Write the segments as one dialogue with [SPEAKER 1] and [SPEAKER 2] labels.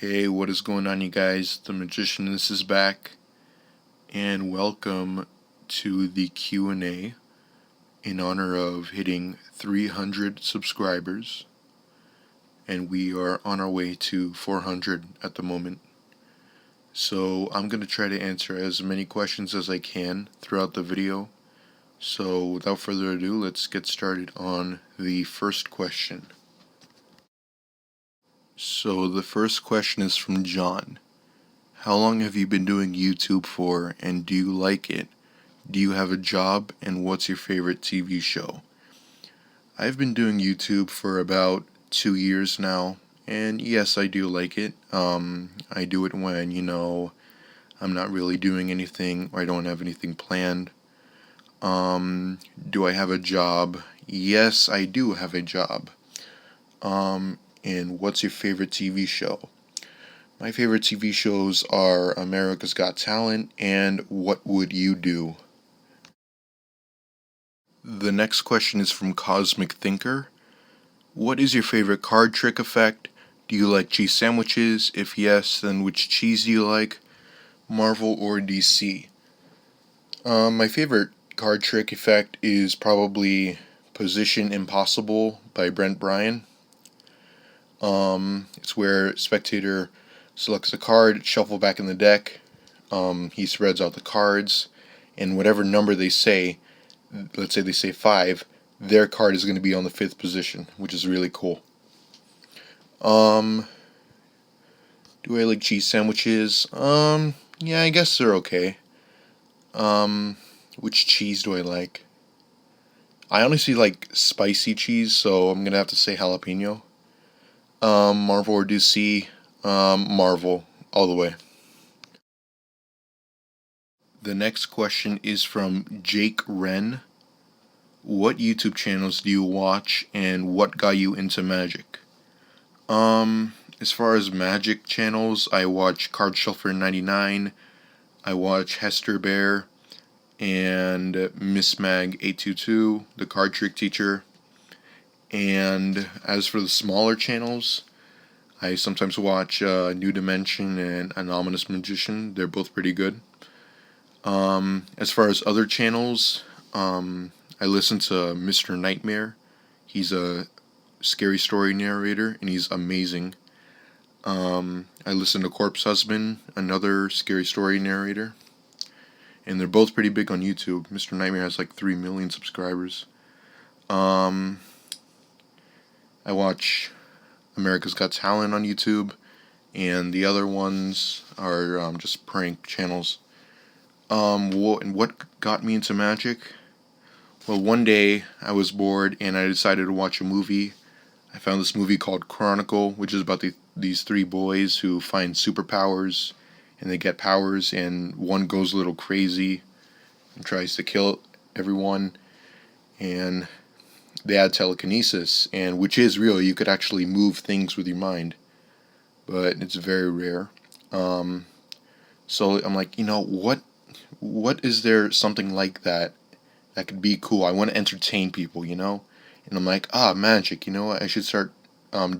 [SPEAKER 1] Hey, what is going on, you guys? The Magicianist is back, and welcome to the Q&A in honor of hitting 300 subscribers, and we are on our way to 400 at the moment. So I'm going to try to answer as many questions as I can throughout the video. So without further ado, let's get started on the first question. So the first question is from John. How long have you been doing YouTube for, and do you like it? Do you have a job, and what's your favorite TV show? I've been doing YouTube for about 2 years now, and yes, I do like it. I do it when, I'm not really doing anything, or I don't have anything planned. Do I have a job? Yes, I do have a job. And what's your favorite TV show? My favorite TV shows are America's Got Talent and What Would You Do? The next question is from Cosmic Thinker. What is your favorite card trick effect? Do you like cheese sandwiches? If yes, then which cheese do you like? Marvel or DC? My favorite card trick effect is probably Position Impossible by Brent Bryan. It's where spectator selects a card, shuffle back in the deck, he spreads out the cards, and whatever number they say, let's say they say 5, their card is going to be on the 5th position, which is really cool. Do I like cheese sandwiches? Yeah, I guess they're okay. Which cheese do I like? I honestly like spicy cheese, so I'm going to have to say jalapeno. Marvel or DC? Marvel, all the way. The next question is from Jake Wren. What YouTube channels do you watch, and what got you into magic? As far as magic channels, I watch Card Shelfer 99, I watch Hester Bear, and Miss Mag 822, the card trick teacher. And as for the smaller channels, I sometimes watch New Dimension and Anonymous Magician. They're both pretty good. As far as other channels, I listen to Mr. Nightmare. He's a scary story narrator, and he's amazing. I listen to Corpse Husband, another scary story narrator. And they're both pretty big on YouTube. Mr. Nightmare has like 3 million subscribers. I watch America's Got Talent on YouTube, and the other ones are just prank channels. What got me into magic? Well, one day I was bored and I decided to watch a movie. I found this movie called Chronicle, which is about these 3 boys who find superpowers, and they get powers, and one goes a little crazy and tries to kill everyone, and they add telekinesis, and which is real. You could actually move things with your mind, but it's very rare. So I'm like, what is there something like that could be cool? I want to entertain people, And I'm like, magic, what? I should start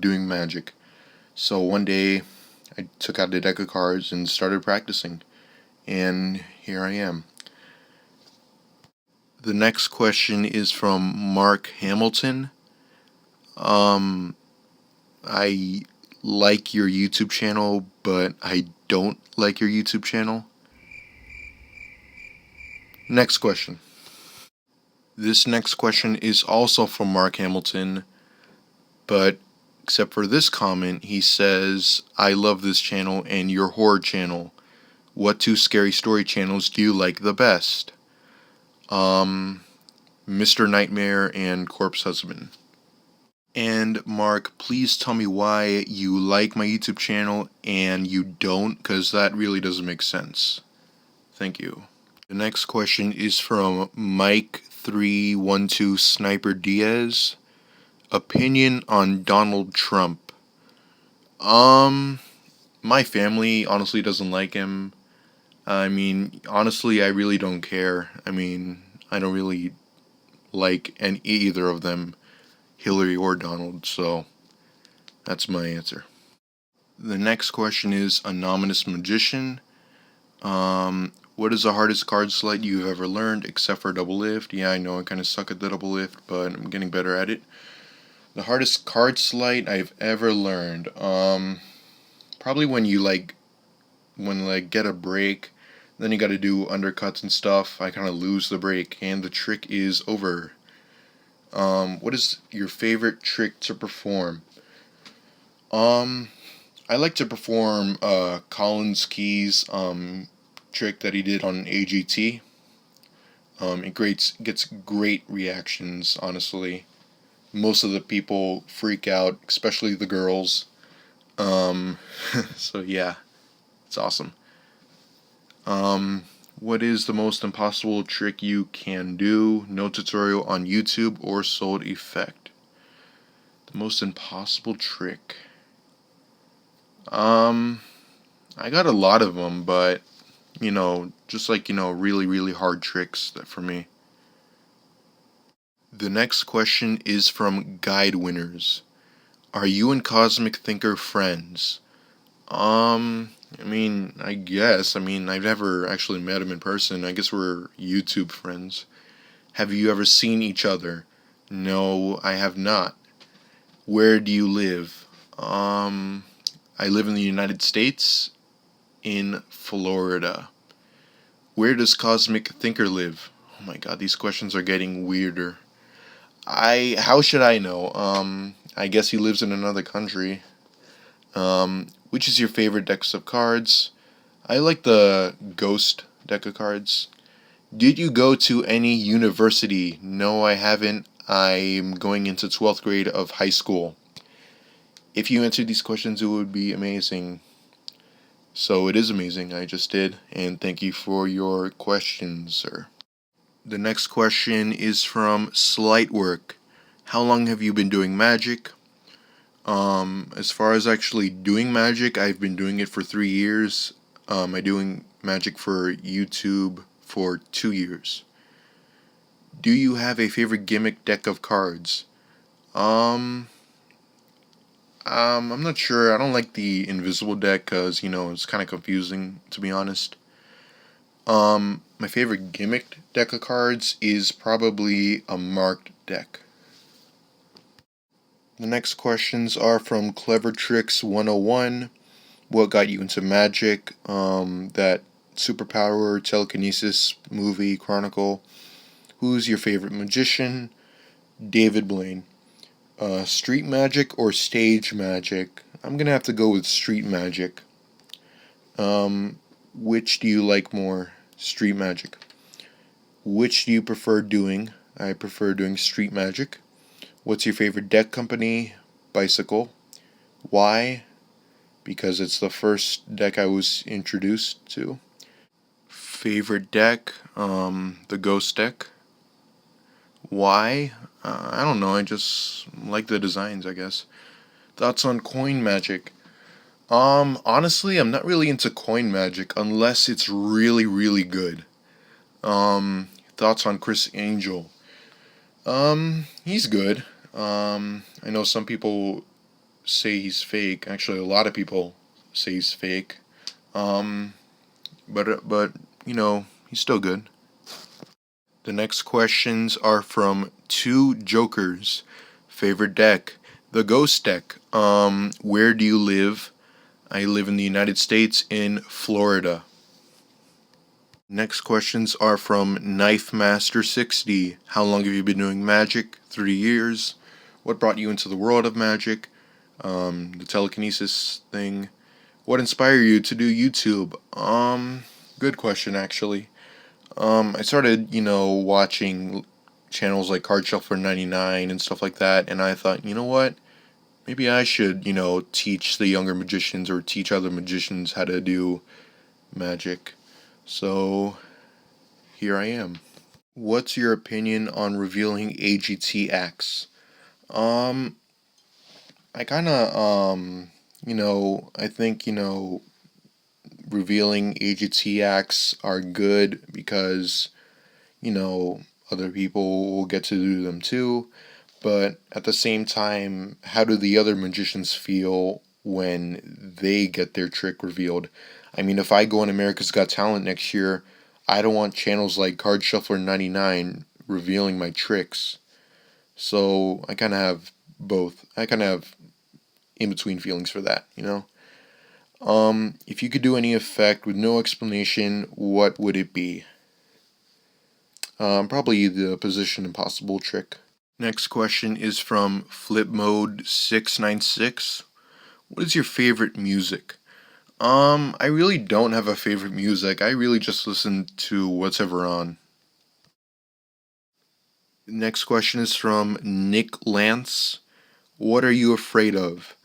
[SPEAKER 1] doing magic. So one day, I took out a deck of cards and started practicing. And here I am. The next question is from Mark Hamilton. I like your YouTube channel, but I don't like your YouTube channel. Next question. This next question is also from Mark Hamilton, but except for this comment, he says, I love this channel and your horror channel. What 2 scary story channels do you like the best? Mr. Nightmare and Corpse Husband. And Mark, please tell me why you like my YouTube channel and you don't, because that really doesn't make sense. Thank you. The next question is from Mike312 Sniper Diaz. Opinion on Donald Trump. My family honestly doesn't like him. Honestly, I really don't care. I don't really like either of them, Hillary or Donald, so that's my answer. The next question is Anonymous Magician. What is the hardest card sleight you've ever learned except for double lift? Yeah, I know I kind of suck at the double lift, but I'm getting better at it. The hardest card sleight I've ever learned. Probably when you get a break, then you got to do undercuts and stuff. I kind of lose the break, and the trick is over. What is your favorite trick to perform? Um, I like to perform Collins Keys trick that he did on AGT. Gets great reactions. Honestly, most of the people freak out, especially the girls. Um, so yeah, it's awesome. What is the most impossible trick you can do? No tutorial on YouTube or sold effect. The most impossible trick. I got a lot of them, but just really, really hard tricks that for me. The next question is from Guide Winners. Are you and Cosmic Thinker friends? I guess. I've never actually met him in person. I guess we're YouTube friends. Have you ever seen each other? No, I have not. Where do you live? I live in the United States, in Florida. Where does Cosmic Thinker live? Oh my god, these questions are getting weirder. How should I know? I guess he lives in another country. Which is your favorite decks of cards? I like the Ghost deck of cards. Did you go to any university? No, I haven't. I'm going into 12th grade of high school. If you answered these questions, it would be amazing. So it is amazing, I just did, and thank you for your questions, sir. The next question is from Slightwork. How long have you been doing magic? As far as actually doing magic, I've been doing it for 3 years. I'm doing magic for YouTube for 2 years. Do you have a favorite gimmick deck of cards? Um, I'm not sure. I don't like the invisible deck because it's kind of confusing, to be honest. My favorite gimmick deck of cards is probably a marked deck. The next questions are from Clever Tricks 101. What got you into magic? That superpower, telekinesis movie, Chronicle. Who's your favorite magician? David Blaine. Street magic or stage magic? I'm gonna have to go with street magic. Which do you like more? Street magic. Which do you prefer doing? I prefer doing street magic. What's your favorite deck company? Bicycle. Why? Because it's the first deck I was introduced to. Favorite deck? The Ghost deck. Why? I don't know. I just like the designs, I guess. Thoughts on coin magic? Honestly, I'm not really into coin magic unless it's really, really good. Thoughts on Chris Angel? He's good. I know some people say he's fake. Actually, a lot of people say he's fake. Um, but he's still good. The next questions are from Two Jokers. Favorite deck? The Ghost deck. Where do you live? I live in the United States, in Florida. Next questions are from Knife Master 60. How long have you been doing magic? 3 years. What brought you into the world of magic? The telekinesis thing. What inspired you to do YouTube? Good question actually. I started, watching channels like Card Shuffler 99 and stuff like that, and I thought, you know what? Maybe I should, teach the younger magicians or teach other magicians how to do magic. So, here I am. What's your opinion on revealing AGT acts? Um, I kind of, I think, revealing AGT acts are good because, other people will get to do them too. But at the same time, how do the other magicians feel when they get their trick revealed. I mean, if I go on America's Got Talent next year, I don't want channels like Card Shuffler 99 revealing my tricks. So I kind of have both. I kind of have in between feelings for that, you know? If you could do any effect with no explanation, what would it be? Probably the Position Impossible trick. Next question is from Flip Mode 696. What is your favorite music? I really don't have a favorite music. I really just listen to what's ever on. Next question is from Nick Lance. What are you afraid of?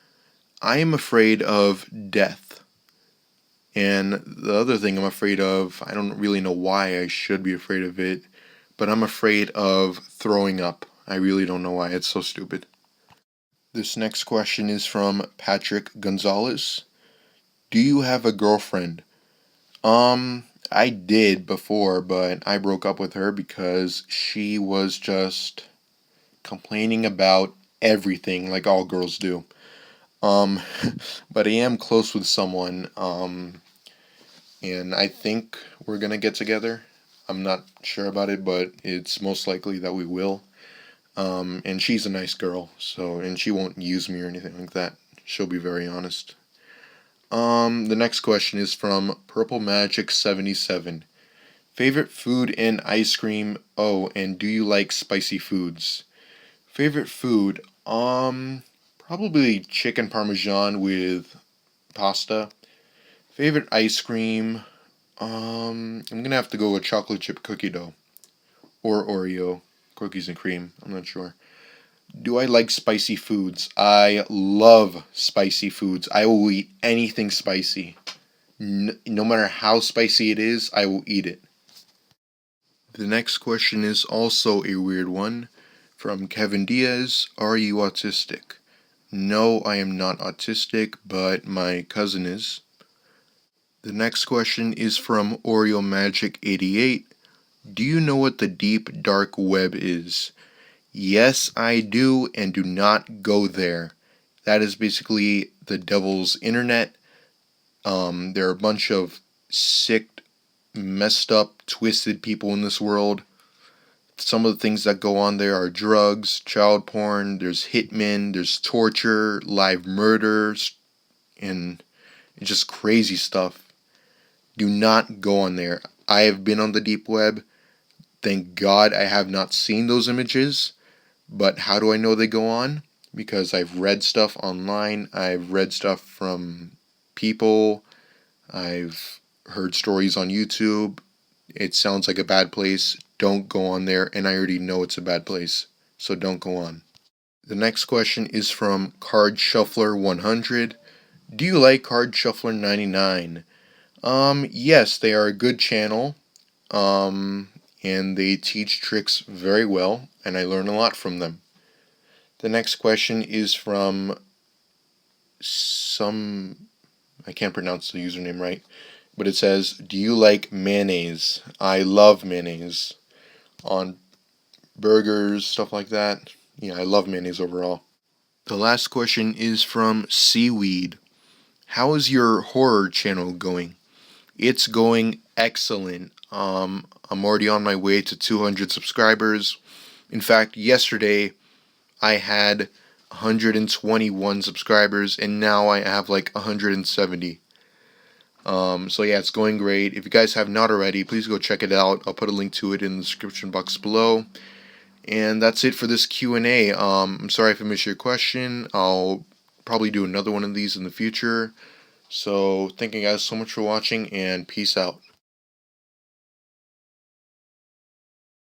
[SPEAKER 1] I am afraid of death. And the other thing I'm afraid of, I don't really know why I should be afraid of it, but I'm afraid of throwing up. I really don't know why. It's so stupid. This next question is from Patrick Gonzalez. Do you have a girlfriend? I did before, but I broke up with her because she was just complaining about everything like all girls do. Um, but I am close with someone, and I think we're gonna get together. I'm not sure about it, but it's most likely that we will. And she's a nice girl, and she won't use me or anything like that. She'll be very honest. The next question is from Purple Magic 77. Favorite food and ice cream? Oh, and do you like spicy foods? Favorite food? Probably chicken parmesan with pasta. Favorite ice cream? I'm gonna have to go with chocolate chip cookie dough or Oreo cookies and cream. I'm not sure. Do I like spicy foods? I love spicy foods. I will eat anything spicy. No matter how spicy it is, I will eat it. The next question is also a weird one from Kevin Diaz. Are you autistic? No, I am not autistic, but my cousin is. The next question is from Oreo Magic 88. Do you know what the deep dark web is? Yes, I do, and do not go there. That is basically the devil's internet. There are a bunch of sick, messed up, twisted people in this world. Some of the things that go on there are drugs, child porn, there's hitmen, there's torture, live murders, and it's just crazy stuff. Do not go on there. I have been on the deep web. Thank God I have not seen those images. But how do I know they go on? Because I've read stuff online, I've read stuff from people, I've heard stories on YouTube. It sounds like a bad place. Don't go on there, and I already know it's a bad place, so don't go on. The next question is from Card Shuffler 100. Do you like Card Shuffler 99? Yes, they are a good channel. And they teach tricks very well, and I learn a lot from them. The next question is from I can't pronounce the username right, but it says, do you like mayonnaise? I love mayonnaise on burgers, stuff like that. Yeah, I love mayonnaise overall. The last question is from Seaweed. How is your horror channel going? It's going excellent. I'm already on my way to 200 subscribers. In fact, yesterday I had 121 subscribers, and now I have like 170. So yeah, it's going great. If you guys have not already, please go check it out. I'll put a link to it in the description box below. And that's it for this Q&A. I'm sorry if I missed your question. I'll probably do another one of these in the future. So thank you guys so much for watching, and peace out.